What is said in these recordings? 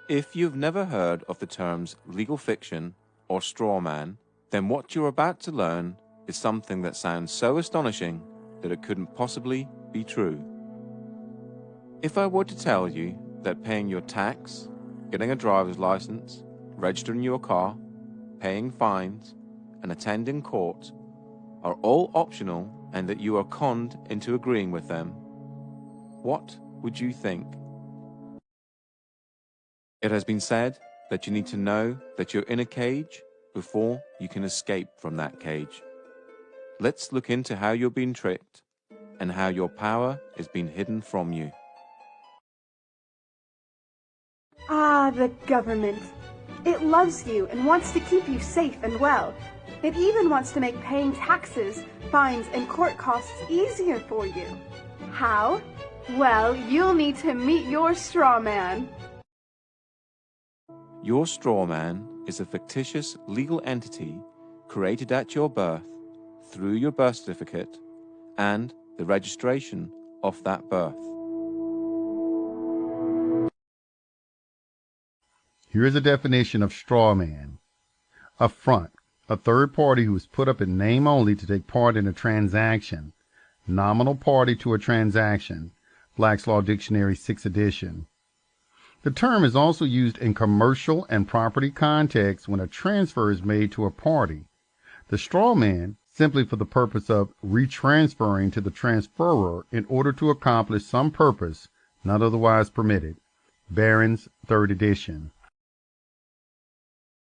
If you've never heard of the terms legal fiction or straw man, then what you're about to learn is something that sounds so astonishing that it couldn't possibly be true. If I were to tell you that paying your tax, getting a driver's license, registering your car, paying fines, and attending court are all optional and that you are conned into agreeing with them, what would you think? It has been said that you need to know that you're in a cage before you can escape from that cage. Let's look into how you're being tricked and how your power is being hidden from you. Ah, the government. It loves you and wants to keep you safe and well. It even wants to make paying taxes, fines, and court costs easier for you. How? Well, you'll need to meet your straw man. Your straw man is a fictitious legal entity created at your birth through your birth certificate and the registration of that birth. Here is a definition of straw man. A front, a third party who is put up in name only to take part in a transaction. Nominal party to a transaction. Black's Law Dictionary, 6th edition. The term is also used in commercial and property contexts when a transfer is made to a party. The straw man, simply for the purpose of retransferring to the transferor in order to accomplish some purpose not otherwise permitted. Barron's, 3rd edition.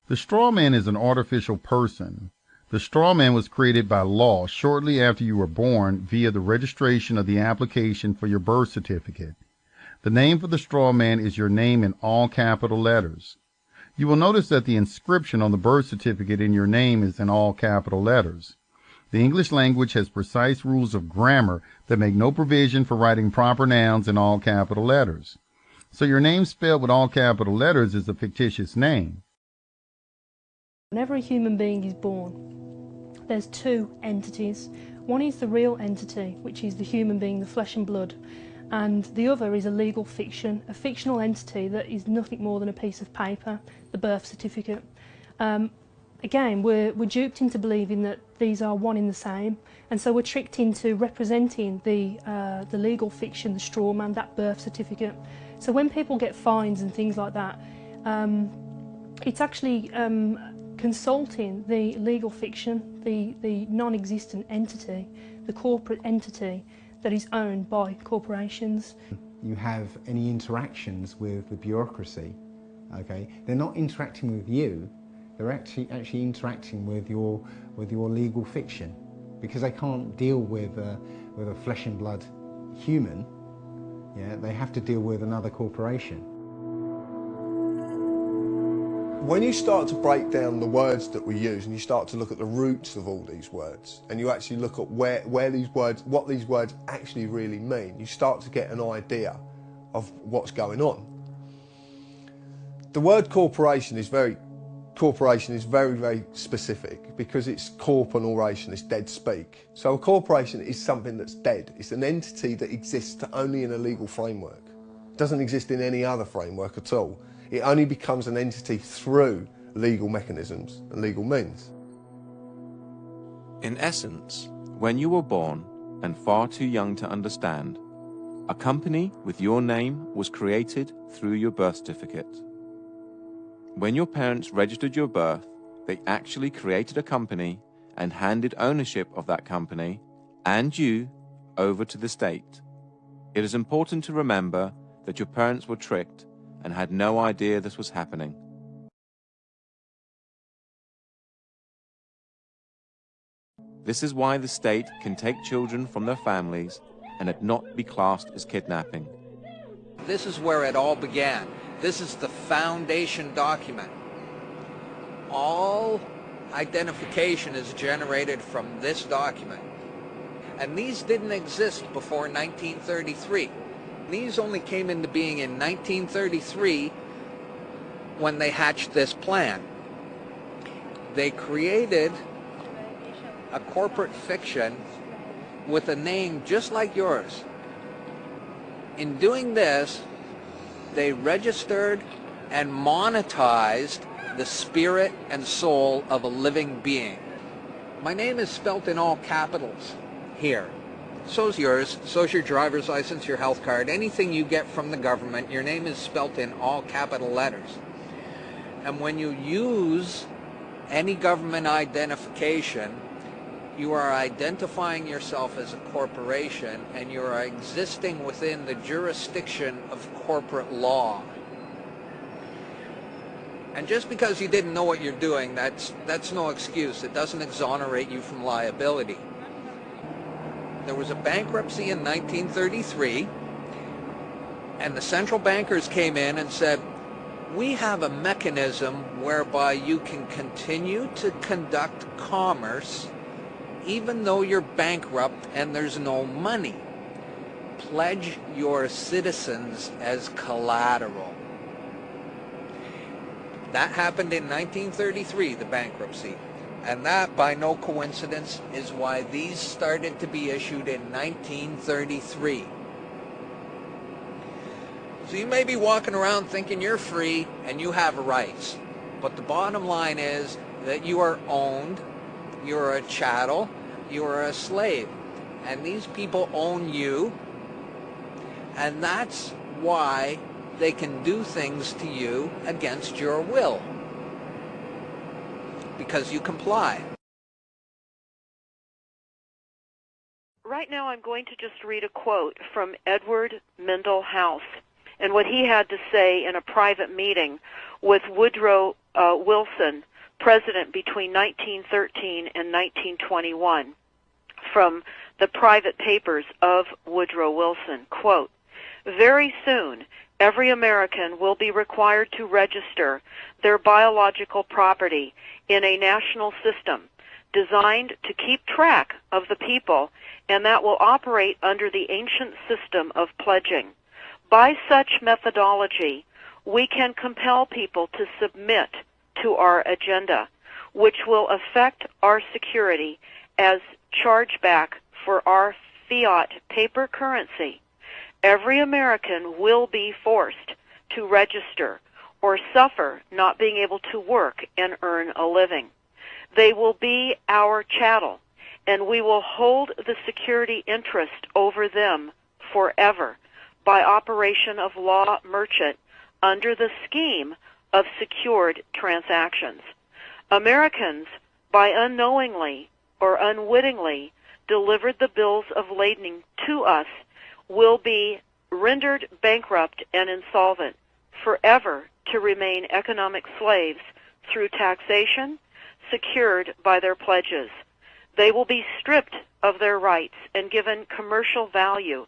The straw man is an artificial person. The straw man was created by law shortly after you were born via the registration of the application for your birth certificate. The name for the straw man is your name in all capital letters. You will notice that the inscription on the birth certificate in your name is in all capital letters. The English language has precise rules of grammar that make no provision for writing proper nouns in all capital letters. So your name spelled with all capital letters is a fictitious name. Whenever a human being is born, there's two entities. One is the real entity, which is the human being, the flesh and blood, and the other is a legal fiction, a fictional entity that is nothing more than a piece of paper, the birth certificate. Again, we're duped into believing that these are one in the same, and so we're tricked into representing the legal fiction, the straw man, that birth certificate. So when people get fines and things like that, it's actually consulting the legal fiction, the non-existent entity, the corporate entity that is owned by corporations. You have any interactions with the bureaucracy, okay? They're not interacting with you, they're actually interacting with your legal fiction, because they can't deal with a flesh and blood human. Yeah, they have to deal with another corporation. When you start to break down the words that we use and you start to look at the roots of all these words and you actually look at where these words, what these words actually really mean, you start to get an idea of what's going on. The word corporation is very, very specific because it's corp and oration, it's dead speak. So a corporation is something that's dead. It's an entity that exists only in a legal framework. It doesn't exist in any other framework at all. It only becomes an entity through legal mechanisms and legal means. In essence, when you were born and far too young to understand, a company with your name was created through your birth certificate. When your parents registered your birth, they actually created a company and handed ownership of that company and you over to the state. It is important to remember that your parents were tricked and had no idea this was happening. This is why the state can take children from their families and it not be classed as kidnapping. This is where it all began. This is the foundation document. All identification is generated from this document. And these didn't exist before 1933. These only came into being in 1933 when they hatched this plan. They created a corporate fiction with a name just like yours. In doing this, they registered and monetized the spirit and soul of a living being. My name is spelt in all capitals here. So's yours, so's your driver's license, your health card, anything you get from the government, your name is spelt in all capital letters. And when you use any government identification, you are identifying yourself as a corporation, and you are existing within the jurisdiction of corporate law. And just because you didn't know what you're doing, that's no excuse. It doesn't exonerate you from liability. There was a bankruptcy in 1933, and the central bankers came in and said, we have a mechanism whereby you can continue to conduct commerce even though you're bankrupt and there's no money. Pledge your citizens as collateral. That happened in 1933, the bankruptcy. And that, by no coincidence, is why these started to be issued in 1933. So you may be walking around thinking you're free and you have rights. But the bottom line is that you are owned, you're a chattel, you are a slave. And these people own you. And that's why they can do things to you against your will. Because you comply. Right now I'm going to just read a quote from Edward Mendell House and what he had to say in a private meeting with Woodrow Wilson, president between 1913 and 1921, from the private papers of Woodrow Wilson. Quote, very soon, every American will be required to register their biological property in a national system designed to keep track of the people, and that will operate under the ancient system of pledging. By such methodology, we can compel people to submit to our agenda, which will affect our security as chargeback for our fiat paper currency. Every American will be forced to register or suffer not being able to work and earn a living. They will be our chattel, and we will hold the security interest over them forever by operation of law merchant under the scheme of secured transactions. Americans, by unknowingly or unwittingly delivered the bills of lading to us, will be rendered bankrupt and insolvent, forever to remain economic slaves through taxation secured by their pledges. They will be stripped of their rights and given commercial value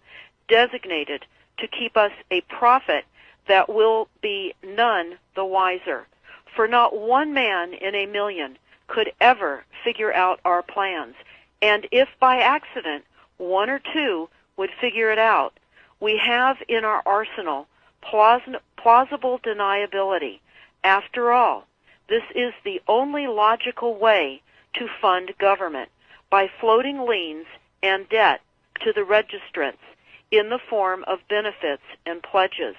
designated to keep us a profit that will be none the wiser. For not one man in a million could ever figure out our plans, and if by accident one or two would figure it out, we have in our arsenal plausible deniability. After all, this is the only logical way to fund government, by floating liens and debt to the registrants in the form of benefits and pledges.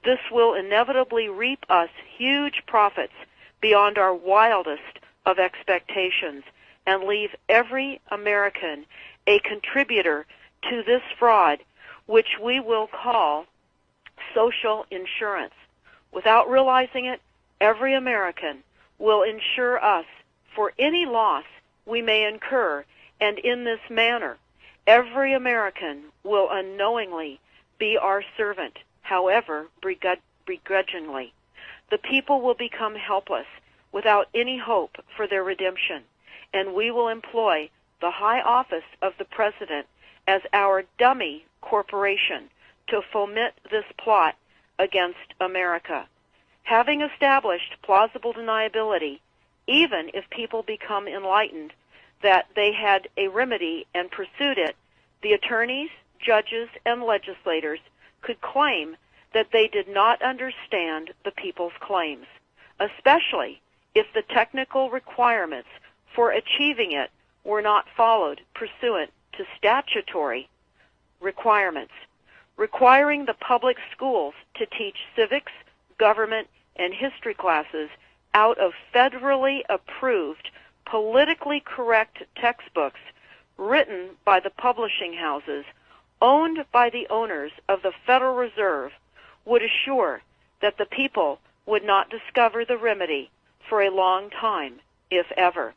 This will inevitably reap us huge profits beyond our wildest of expectations and leave every American a contributor to this fraud, which we will call social insurance. Without realizing it, every American will insure us for any loss we may incur, and in this manner, every American will unknowingly be our servant, however begrudgingly. The people will become helpless without any hope for their redemption, and we will employ the high office of the President as our dummy corporation to foment this plot against America. Having established plausible deniability, even if people become enlightened that they had a remedy and pursued it, the attorneys, judges, and legislators could claim that they did not understand the people's claims, especially if the technical requirements for achieving it were not followed pursuant to statutory requirements. Requiring the public schools to teach civics, government, and history classes out of federally approved, politically correct textbooks written by the publishing houses, owned by the owners of the Federal Reserve, would assure that the people would not discover the remedy for a long time, if ever.